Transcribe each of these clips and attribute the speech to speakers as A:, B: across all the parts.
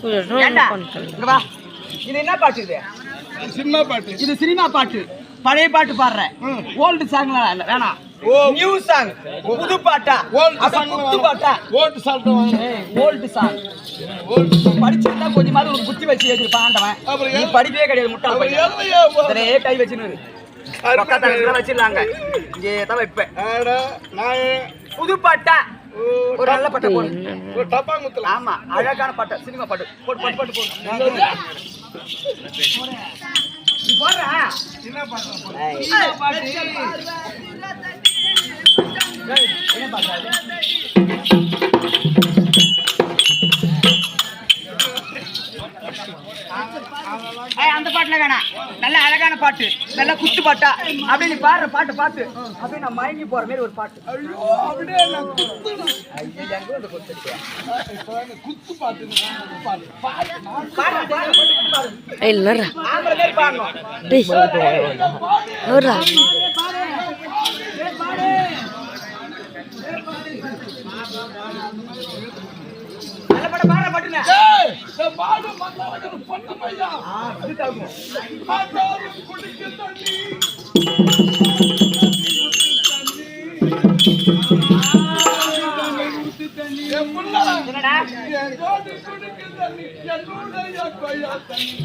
A: இது என்ன பாட்டு? இது
B: சினிமா பாட்டு.
A: இது சினிமா பாட்டு. பழைய பாட்டு பாடுறேன். ஓல்டு சாங் வேணாம். New song. புது பாட்டா? குத்து பாட்டா?
B: Old song.
A: Old song. படிச்சிருந்தா கொஞ்சமாவது ஒரு புத்தி வச்சு எழுதிருப்பான் ஆண்டவன். நீ படிக்கவே கிடையாது முட்டாள் பையன். இதே கை வச்சுன்னு வச்சிடலாங்க. இங்கே தான் வைப்பேன். புது பாட்டா? ஒரு நல்ல பாட்டை போடு.
B: ஒரு டப்பா முத்தல.
A: ஆமா, அழகான பாட்டு, சினிமா பாட்டு. போடு போடு போடு போடு. நீ போடுறா.
B: சினிமா பாட்டு.
A: சினிமா பாட்டு. என்ன பாட்டு? அந்த பாட்டுல வேணாம். நல்ல அழகான பாட்டு, நல்ல குத்து பாட்டா. அப்படி நீ பாடுற பாட்டு பாட்டு அப்படியே நான் மயங்கி போற மாதிரி ஒரு பாட்டு.
B: அப்படியே நான் குத்துறேன். குத்து பாட்டு.
A: இல்லடா. ஆம்பள மாதிரி பாடணும்.
C: டேய். ஓரா.
A: நல்ல பாட்டு பாடுற பாட்டுங்க.
B: ஏய், பாடு மண்ணால பண்ணு பையா.
A: இதுதாகும்.
B: ஆதாரு குடிக்க தண்ணி.
A: என்னடா?
B: ஜோடி குடிக்க தண்ணி. என்னுடைய கொய்யா தண்ணி.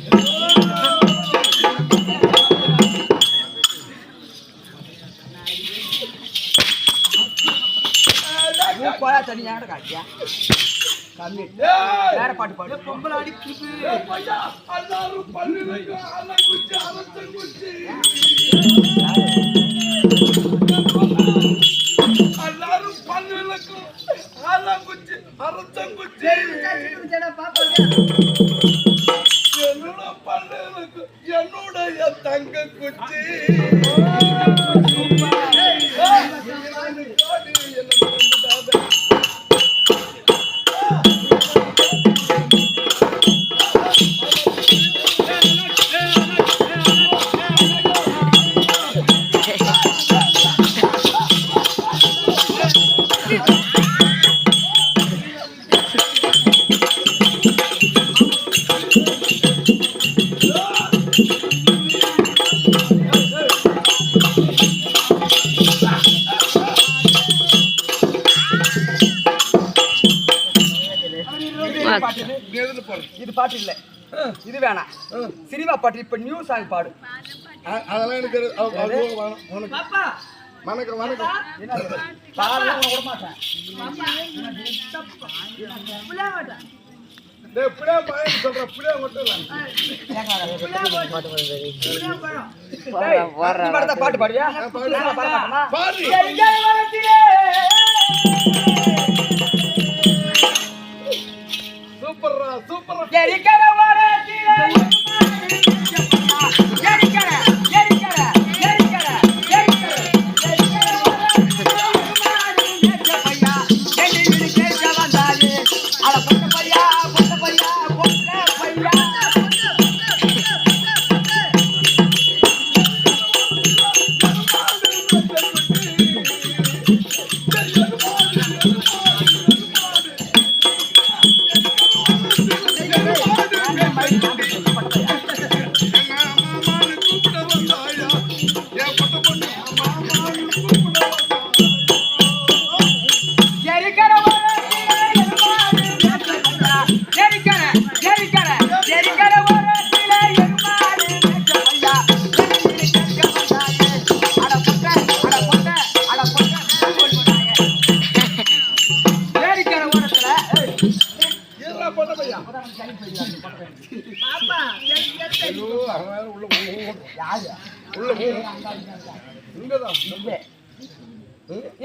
A: கொய்யா தண்ணி யார காட்டியா? கம்மி. வேற பாட்டு பாடு. பொம்பளை அடிக்குது.
B: பையா, எல்லாரும் பல்லுக்கு அலங்குச்சி அரசங்குச்சி. எல்லாரும் பல்லுக்கு அலங்குச்சி அரசங்குச்சி. என்னோட பல்லுக்கு என்னுடைய தங்க குச்சி.
A: இது பாட்டு இல்ல, இது வேணாம். சினிமா பாட்டு. இப்ப நியூ சாங் பாடு.
B: அதெல்லாம் எனக்கு வணக்கம் வணக்கம்.
A: விட மாட்டேன்.
B: புளியா பயம் சொல்ற புளியா மட்டும்
A: பாட்டு பாடியா?
B: பாரு. சூப்பர்ரா சூப்பர்ரா.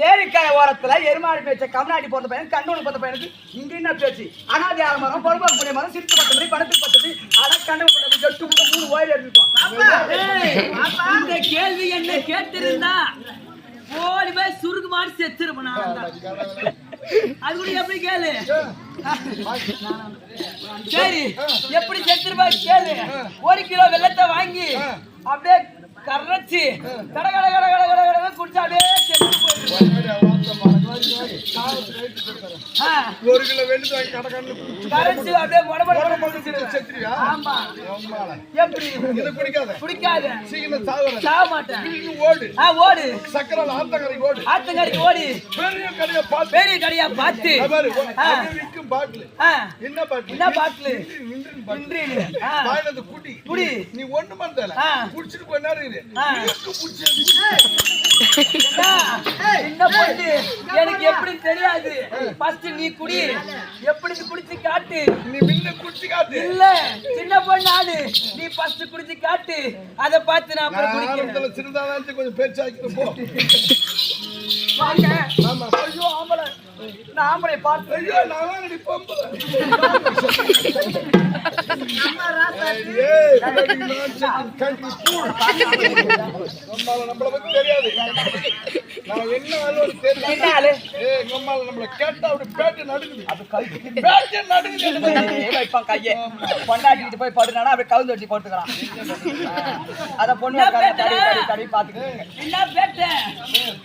A: ஏரிக்காய ஓரத்துல எருமாடி பேச்ச கம்நாடி போற பையன் கண்டோனு பார்த்த பையனுக்கு இங்க என்ன பேச்சு? அனாதி ஆலமரம், பொறுப்பாக்கு புரிய மரம், சிரித்து பத்த மணி, பணத்துக்கு பத்தது, அதான் கண்டு ஜட்டு 3 ஓயில் இருக்கும்.
C: இந்த கேள்வி என்ன கேட்டிருந்தா ஓடி போய் சுருக்கு மாடி செத்துருப்பா. அது கூட எப்படி கேளு. சரி, எப்படி செத்துருப்பா கேளு. 1 கிலோ வெள்ளத்தை வாங்கி அப்படியே கரைச்சி கட கட கட கட கட குடிச்சா அப்படியே செத்து போயிடுச்சு. ஆ,
B: 1 கிலோ வெள்ளி வாங்கி கடை
C: கரைச்சு அப்படியே உடம்பு
B: செத்துறியா?
C: ஆமா
B: அம்மாள.
C: எப்படி
B: இதை குடிக்காத.
C: பிடிக்காது
B: சீக்கிரம் சாகுற.
C: சாக மாட்டேன்
B: நீ ஓடு.
C: ஓடு
B: சக்கரை ஆத்தங்கரை ஓடு.
C: ஆத்தங்கரைக்கு ஓடி
B: பெரிய கடையை பார்த்து.
C: பெரிய கடையா பார்த்து
B: பாரு, அங்க விக்கும் பாட்டில்.
C: ஆ,
B: என்ன பாட்டில்?
C: என்ன பாட்டிலு
B: நின்று பாட்டில்.
C: இன்றின்னு. ஆ,
B: வாயில அந்த குடி.
C: குடி.
B: நீ ஒண்ணு பண்ணல.
C: ஆ.
B: குடிச்சிட்டு கொஞ்ச நேரம் இரு.
C: ஆ.
B: இருக்கு புடிச்சு.
C: அண்ணா, சின்ன பொண்ணு எனக்கு எப்படி தெரியாது ஃபர்ஸ்ட் நீ குடி எப்படி குடிச்சு காட்டு
B: நீ முன்ன குடிச்சு காட்டு.
C: இல்ல சின்ன பொண்ணு ஆடு நீ ஃபர்ஸ்ட் குடிச்சு காட்டு அத பார்த்து நான் அப்புறம் குடிக்கிறேன்
B: ஆரம்பத்துல சிறுதானாச்சு கொஞ்சம் பேச்சாக்கிட்டு போ.
C: வாங்க
B: ஆமா.
C: ஐயோ ஆம்பளை நான் ஆம்பளை பார்த்து
B: ஐயோ நான் நீ பொம்பளை. ஏய் நான் கண்டி பூள். நம்மள பத்தி தெரியாது. நான் என்ன ஆளு தெரியல.
C: என்ன ஆளு
B: ஏய் நம்மள நம்மள கேட்டா அப்படி பேட்டு நடுங்குது. அது கழுத்து பேட்டு நடுங்குது.
A: வைப்பான் கையை கொண்டாடிட்டு போய் படுனானா அப்படியே கவுந்து வட்டி போட்டுக்கிறான். அத பொண்ணு தடி பாத்துக்கிட்டு
C: என்ன பேட்ட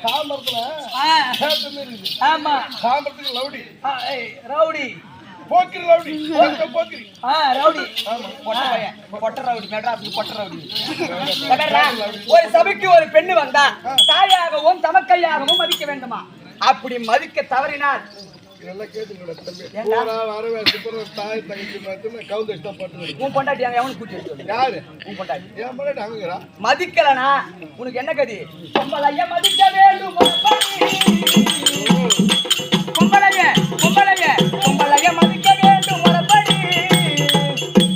B: சாமர்த்துல
C: ஆ,
B: பேட்டு இருக்குது.
C: ஆமா
B: சாமர்த்துக்கு லவுடி.
C: ஆ, ஏய், ரவுடி
B: போக்கிரி லவுடி. போக்கிரி.
C: ரவுடி
A: பொட்ட பையன் பொட்ட ரவுடி மெட்ராஸுக்கு பொட்ட ரவுடி. ஒரு சபைக்கு ஒரு பெண்ணு வந்தா தாயாகவும் தமக்கையாகவும் மதிக்க வேண்டுமா? அப்படி மதிக்க தவறினால்
B: இதெல்லாம் கேட்டுங்கடா தம்பி. பூரா வரவே சுப்பர தாய் தங்கச்சி பார்த்து கவுந்து இஷ்டப்பட்டு.
A: உன் பொண்டாட்டி அங்க எவனுக்கு கூட்டி வச்சு
B: யாரு?
A: உன் பொண்டாட்டி
B: ஏன் பண்ணி அங்கறா?
A: மதிக்கலனா உனக்கு என்ன கதி? பொம்பளைய மதிக்க வேண்டும் பொம்பளைய பொம்பளைய பொம்பளைய மதிக்க வேண்டும் மரபடி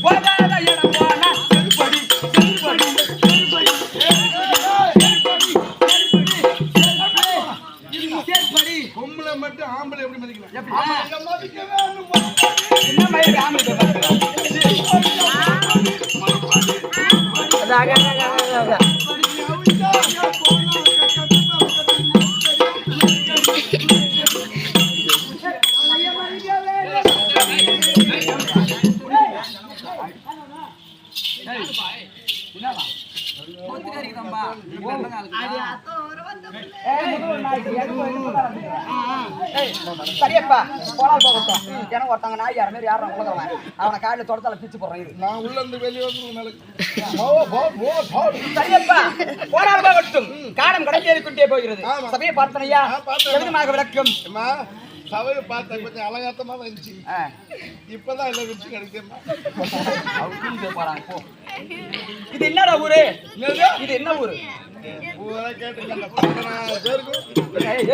A: போகாத இடம் போனா செருப்படி செருப்படி செருப்படி
B: பொம்பளை மட்டும் ஆம்பளை எப்படி மதிக்கலாம்?
A: எப்படி?
B: ஆம்பளை மதிக்க வேண்டும்.
A: என்ன மாதிரி ஆம்பளை சரியப்பா போனால் போகட்டும். எனக்கு ஒருத்தவங்க நாய் யார மாதிரி யாரும் உலகம் அவனை காலையில தொடத்தால பிச்சு போடுறேன். இது
B: நான் உள்ள இருந்து வெளியே வந்து மேல
A: சரியப்பா போனால் போகட்டும். காலம் கடந்தேறிக்கொண்டே போகிறது.
B: ஆமா.
A: சபையை பார்த்தனையா
B: பார்த்தேன்.
A: எதுமாக விளக்கம்?
B: அம்மா சபையை பார்த்தா கொஞ்சம் அலங்காத்தமா தான் இருந்துச்சு. இப்பதான் எல்லாம் விரிச்சு கிடைக்குமா?
A: போறாங்க போ. இது என்னடா ஊரு? இது என்ன ஊரு?
B: ஊரா கேட்டுக்கல.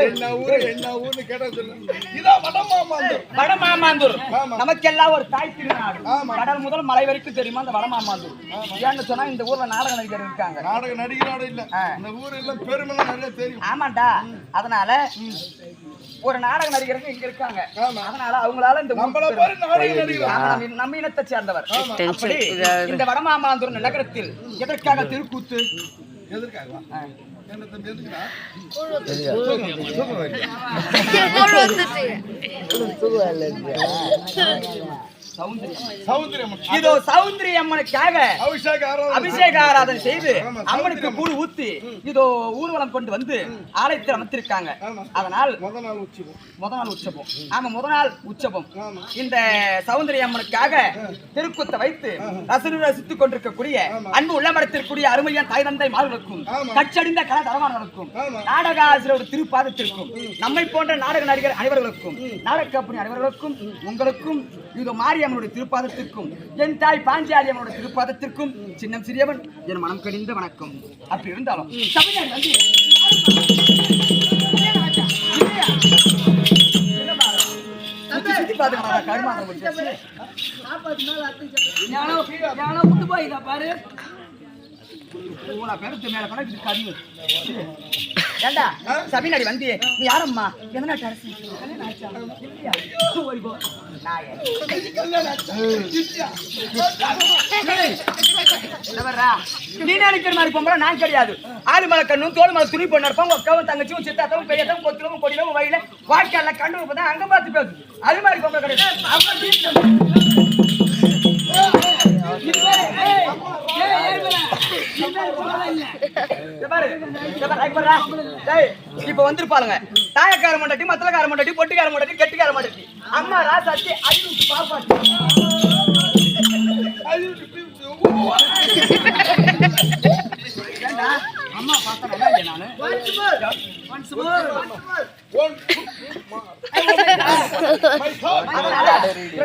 B: என்ன ஊரு என்ன ஊர்னு கேட்டா சொல்லு. இதான் வடமாமாந்தூர்.
A: வடமாமாந்தூர்
B: ஆமா.
A: நமக்கெல்லாம் ஒரு தாய் திருநாடு.
B: ஆமா.
A: கடல் முதல் மலை வரைக்கும் தெரியுமா அந்த வடமாமாந்தூர்? ஏன்னு சொன்னா இந்த ஊர்ல நாடக நடிகர் இருக்காங்க.
B: நாடக நடிகரோட இல்ல. இந்த ஊர் எல்லாம் பெருமெல்லாம் நிறைய தெரியும்.
A: ஆமாண்டா. அதனால ஒரு நாடக நடிகருக்கு இங்க இருக்காங்க.
B: ஆமா.
A: அதனால அவங்களால இந்த
B: நம்மள பாரு நாடக நடிகர்.
A: ஆமா, நம்ம இனத்தை சேர்ந்தவர். அப்படி இந்த வடமாமாந்தூர் நகரத்தில் எதற்காக திருக்கூத்து?
B: எதற்காக? என்ன தம்பி எதுக்குடா? சௌந்தரியம்.
A: இதோ சௌந்தரிய அம்மனுக்காக அபிஷேக ஆராதனை செய்து அம்மனுக்கு கூழ் ஊத்தி இதோ ஊர்வலம் கொண்டு வந்து ஆலயத்தில் அமைத்திருக்காங்க. அதனால்
B: முதல் நாள் உற்சவம்.
A: ஆமா முதல் நாள் உற்சவம். இந்த சௌந்தரிய அம்மனுக்காக திருக்கூத்தை வைத்து ரசித்துக் கொண்டிருக்கக்கூடிய அன்பு உள்ளமடத்திற்குரிய அருமையான தாய் தந்தை மார்களுக்கும் கச்சடிந்த கல தரமானவர்களுக்கும் நாடக ஆசிரியர் திருப்பாதத்திற்கும் நம்மை போன்ற நாடக நடிகர் அனைவர்களுக்கும் நாடக கம்பெனி அனைவர்களுக்கும் உங்களுக்கும் இதோ மாரியம்மனுடைய திருப்பாதத்திற்கும் என் தாய் பாஞ்சாலி அம்மனுடைய திருப்பாதத்திற்கும் சின்னம் சிறியவன் என் மனம் கடிந்த வணக்கம். அப்படி இருந்தாலும் தமிழ்நாடு வந்து சுத்தி பாத்துக்கா கருமாங்க
C: விட்டு போயிதா பாரு
A: பெருத்து மேல கணக்கு கடிவு. ஏண்டா சபைநாடி வந்து நீ யாரம்மா? எந்த நாட்டு அரசு? நீ நினைக்கிற மாதிரி பொம்பளை நான் கிடையாது. ஆடு மலை கண்ணும் தோல் மலை துணி பொண்ணு இருப்பாங்க. ஒக்கவும் தங்கச்சியும் சித்தாத்தவும் பெரியத்தவும் கொத்திலவும் கொடியிலும் வயல வாழ்க்கையில கண்டு தான் அங்க பார்த்து பேசு. அது மாதிரி பொம்பளை கிடையாது. பாரு இப்ப வந்துருப்பாளுங்க தாயக்கார மாட்டாட்டி மத்தலக்கார மாட்டாட்டி பொட்டுக்கார மாட்டாட்டி கெட்டிக்கார மாட்டாட்டி அம்மா ராசாச்சி அழிவுக்கு பாப்பாட்டி அம்மா பார்த்தா நல்லா இல்லையா நானு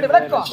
A: விளக்கம்